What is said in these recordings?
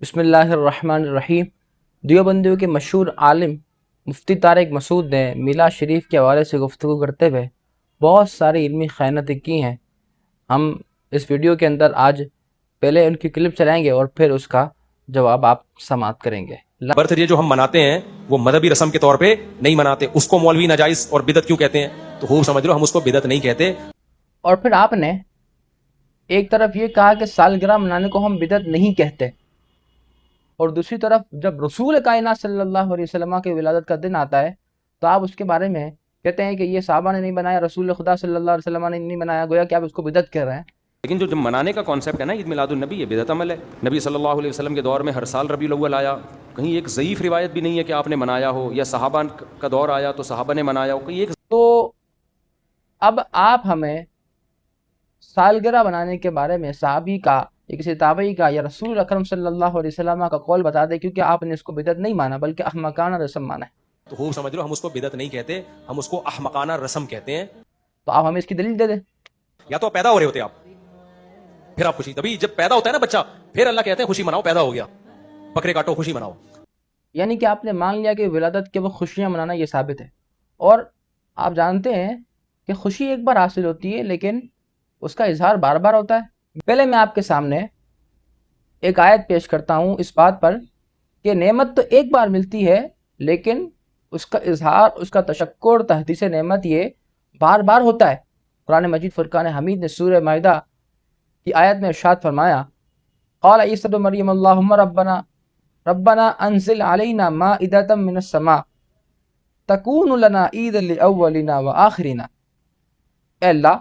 بسم اللہ الرحمن الرحیم۔ دیوبندیوں کے مشہور عالم مفتی طارق مسعود نے میلاد شریف کے حوالے سے گفتگو کرتے ہوئے بہت ساری علمی خیانتیں کی ہیں۔ ہم اس ویڈیو کے اندر آج پہلے ان کی کلپ چلائیں گے اور پھر اس کا جواب آپ سماعت کریں گے۔ برتھ ڈے جو ہم مناتے ہیں وہ مذہبی رسم کے طور پہ نہیں مناتے، اس کو مولوی ناجائز اور بدعت کیوں کہتے ہیں؟ تو خوب سمجھ لو ہم اس کو بدعت نہیں کہتے۔ اور پھر آپ نے ایک طرف یہ کہا کہ سالگرہ منانے کو ہم بدعت نہیں کہتے، اور دوسری طرف جب رسول کائنات صلی اللہ علیہ وسلم کی ولادت کا دن آتا ہے تو آپ اس کے بارے میں کہتے ہیں کہ یہ صحابہ نے نہیں بنایا، رسول خدا صلی اللہ علیہ وسلم نے نہیں بنایا، گویا کہ آپ اس کو بدعت کہہ رہے ہیں۔ لیکن جو منانے کا کانسیپٹ ہے نا عید میلاد النبی، یہ بدعت عمل ہے۔ نبی صلی اللہ علیہ وسلم کے دور میں ہر سال ربیع الاول آیا، کہیں ایک ضعیف روایت بھی نہیں ہے کہ آپ نے منایا ہو، یا صحابہ کا دور آیا تو صحابہ نے منایا ہو، کہیں ایک۔ تو اب آپ ہمیں سالگرہ بنانے کے بارے میں صحابی کا یا کسی تابعی کا یا رسول اکرم صلی اللہ علیہ وسلم کا قول بتا دیں، کیونکہ آپ نے اس کو بدعت نہیں مانا بلکہ احمقانہ رسم مانا ہے۔ تو خوب سمجھ لو ہم اس کو بدعت نہیں کہتے، ہم اس کو احمقانہ رسم کہتے ہیں۔ تو آپ ہمیں اس کی دلیل دے دیں۔ یا تو پیدا ہو رہے ہوتے آپ، پھر آپ خوشی، تبھی جب پیدا ہوتا ہے نا بچہ، پھر اللہ کہتے ہیں خوشی مناؤ، پیدا ہو گیا، بکرے کاٹو خوشی مناؤ۔ یعنی کہ آپ نے مان لیا کہ ولادت کے وقت خوشیاں منانا یہ ثابت ہے، اور آپ جانتے ہیں کہ خوشی ایک بار حاصل ہوتی ہے لیکن اس کا اظہار بار بار ہوتا ہے۔ پہلے میں آپ کے سامنے ایک آیت پیش کرتا ہوں اس بات پر کہ نعمت تو ایک بار ملتی ہے لیکن اس کا اظہار، اس کا تشکر، تحدیث نعمت یہ بار بار ہوتا ہے۔ قرآن مجید فرقان حمید نے سورہ مائدہ کی آیت میں ارشاد فرمایا، قال عیسی ابن مریم اللہم ربنا انزل علینا مائدۃ من السماء تکون لنا عیدا لاولنا وآخرنا۔ اے اللہ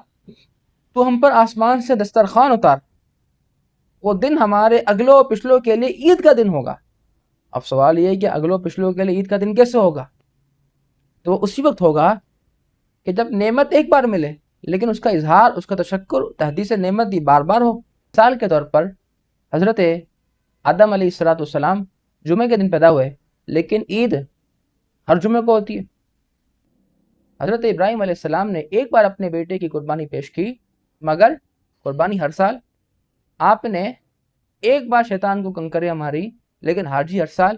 تو ہم پر آسمان سے دسترخوان اتار، وہ دن ہمارے اگلوں پچھلوں کے لیے عید کا دن ہوگا۔ اب سوال یہ ہے کہ اگلوں پچھلوں کے لیے عید کا دن کیسے ہوگا؟ تو وہ اسی وقت ہوگا کہ جب نعمت ایک بار ملے لیکن اس کا اظہار، اس کا تشکر، تحدیث نعمت بھی بار بار ہو۔ مثال کے طور پر حضرت آدم علیہ السلام جمعے کے دن پیدا ہوئے لیکن عید ہر جمعے کو ہوتی ہے۔ حضرت ابراہیم علیہ السلام نے ایک بار اپنے بیٹے کی قربانی پیش کی مگر قربانی ہر سال۔ آپ نے ایک بار شیطان کو کنکریاں ماری لیکن حاجی ہر سال۔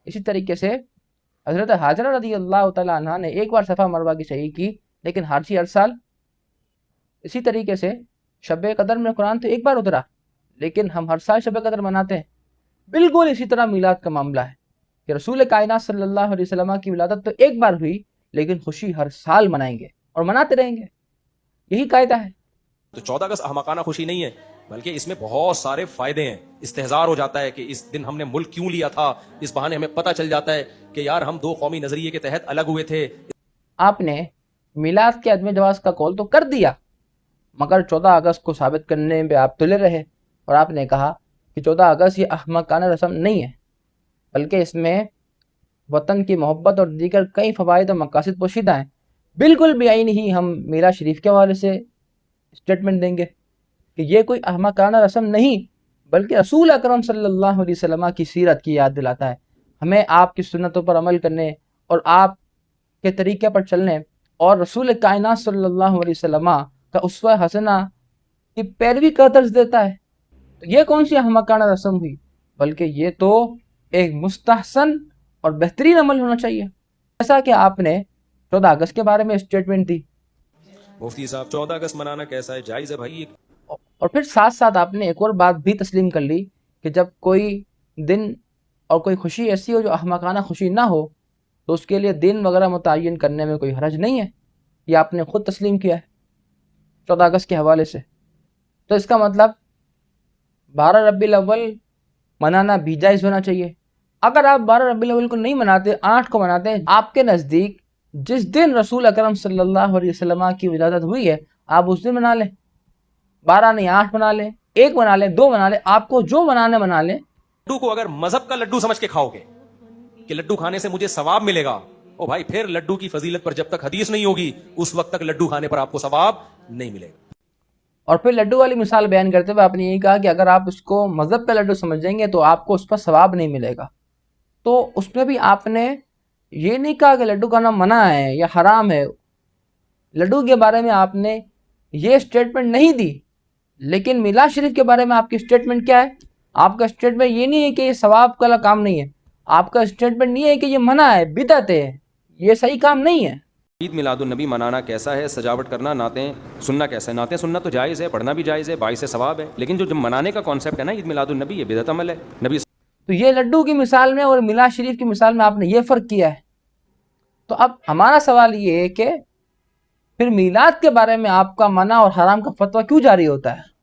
اسی طریقے سے حضرت حاجرہ رضی اللہ تعالیٰ عنہ نے ایک بار صفا مروہ کی صحیح کی لیکن حاجی ہر سال۔ اسی طریقے سے شب قدر میں قرآن تو ایک بار اترا لیکن ہم ہر سال شب قدر مناتے ہیں۔ بالکل اسی طرح میلاد کا معاملہ ہے کہ رسول کائنات صلی اللہ علیہ وسلم کی ولادت تو ایک بار ہوئی لیکن خوشی ہر سال منائیں گے اور مناتے رہیں گے، یہی قاعدہ ہے۔ تو 14 اگست احمقانہ خوشی نہیں ہے بلکہ اس میں بہت سارے فائدے ہیں۔ استحضار ہو جاتا ہے کہ اس دن ہم نے ملک کیوں لیا تھا، اس بہانے ہمیں پتہ چل جاتا ہے کہ یار ہم دو قومی نظریے کے تحت الگ ہوئے تھے۔ آپ نے میلاد کے عدم جواز کا قول تو کر دیا مگر 14 اگست کو ثابت کرنے میں آپ تلے رہے، اور آپ نے کہا کہ 14 اگست یہ احمقانہ رسم نہیں ہے بلکہ اس میں وطن کی محبت اور دیگر کئی فوائد اور مقاصد پوشیدہ ہیں۔ بالکل بھی عین ہی ہم میلاد شریف کے حوالے سے اسٹیٹمنٹ دیں گے کہ یہ کوئی احمقانہ رسم نہیں بلکہ رسول اکرم صلی اللہ علیہ وسلم کی سیرت کی یاد دلاتا ہے۔ ہمیں آپ کی سنتوں پر عمل کرنے اور آپ کے طریقے پر چلنے اور رسول کائنات صلی اللہ علیہ وسلم کا اسوہ حسنہ کی پیروی کا درس دیتا ہے۔ تو یہ کون سی احمقانہ رسم ہوئی، بلکہ یہ تو ایک مستحسن اور بہترین عمل ہونا چاہیے، جیسا کہ آپ نے 14 اگست کے بارے میں اسٹیٹمنٹ دی۔ مفتی صاحب 14 اگست منانا کیسا ہے؟ جائز ہے بھائی۔ اور پھر ساتھ ساتھ آپ نے ایک اور بات بھی تسلیم کر لی کہ جب کوئی دن اور کوئی خوشی ایسی ہو جو احمقانہ خوشی نہ ہو تو اس کے لیے دن وغیرہ متعین کرنے میں کوئی حرج نہیں ہے، یہ آپ نے خود تسلیم کیا ہے 14 اگست کے حوالے سے۔ تو اس کا مطلب 12 ربیع الاول منانا بھی جائز ہونا چاہیے۔ اگر آپ 12 ربیع الاول کو نہیں مناتے، 8 کو مناتے ہیں، آپ کے نزدیک جس دن رسول اکرم صلی اللہ علیہ وسلم کی ولادت ہوئی ہے آپ اس دن منا لیں، 12 نہیں 8 منا لیں، 1 منا لیں، 2 منا لیں، آپ کو جو منانے منا لیں۔ لڈو کو اگر مذہب کا لڈو سمجھ کے کھاؤ گے کہ لڈو کھانے سے مجھے ثواب ملے گا، او بھائی پھر لڈو کی فضیلت پر جب تک حدیث نہیں ہوگی اس وقت تک لڈو کھانے پر آپ کو ثواب نہیں ملے گا۔ اور پھر لڈو والی مثال بیان کرتے ہوئے آپ نے یہ کہا کہ اگر آپ اس کو مذہب کا لڈو سمجھیں گے تو آپ کو اس پر ثواب نہیں ملے گا۔ تو اس میں بھی آپ نے یہ نہیں کہا کہ لڈو کھانا منع ہے یا حرام ہے، لڈو کے بارے میں آپ نے یہ اسٹیٹمنٹ نہیں دی، لیکن میلاد شریف کے بارے میں آپ کی اسٹیٹمنٹ کیا ہے؟ آپ کا اسٹیٹمنٹ یہ نہیں ہے کہ یہ ثواب کا کام نہیں ہے، آپ کا اسٹیٹمنٹ یہ ہے کہ یہ منع ہے، بدعت ہے، یہ صحیح کام نہیں ہے۔ عید میلاد النبی منانا کیسا ہے، سجاوٹ کرنا، نعتیں سننا کیسا ہے؟ نعتیں سننا تو جائز ہے، پڑھنا بھی جائز ہے، باعث ثواب ہے، لیکن جو منانے کا کانسیپٹ ہے نا عید میلاد النبی، یہ بدعت عمل ہے۔ نبی تو یہ لڈو کی مثال میں اور میلاد شریف کی مثال میں آپ نے یہ فرق کیا ہے۔ تو اب ہمارا سوال یہ ہے کہ پھر میلاد کے بارے میں آپ کا منع اور حرام کا فتویٰ کیوں جاری ہوتا ہے؟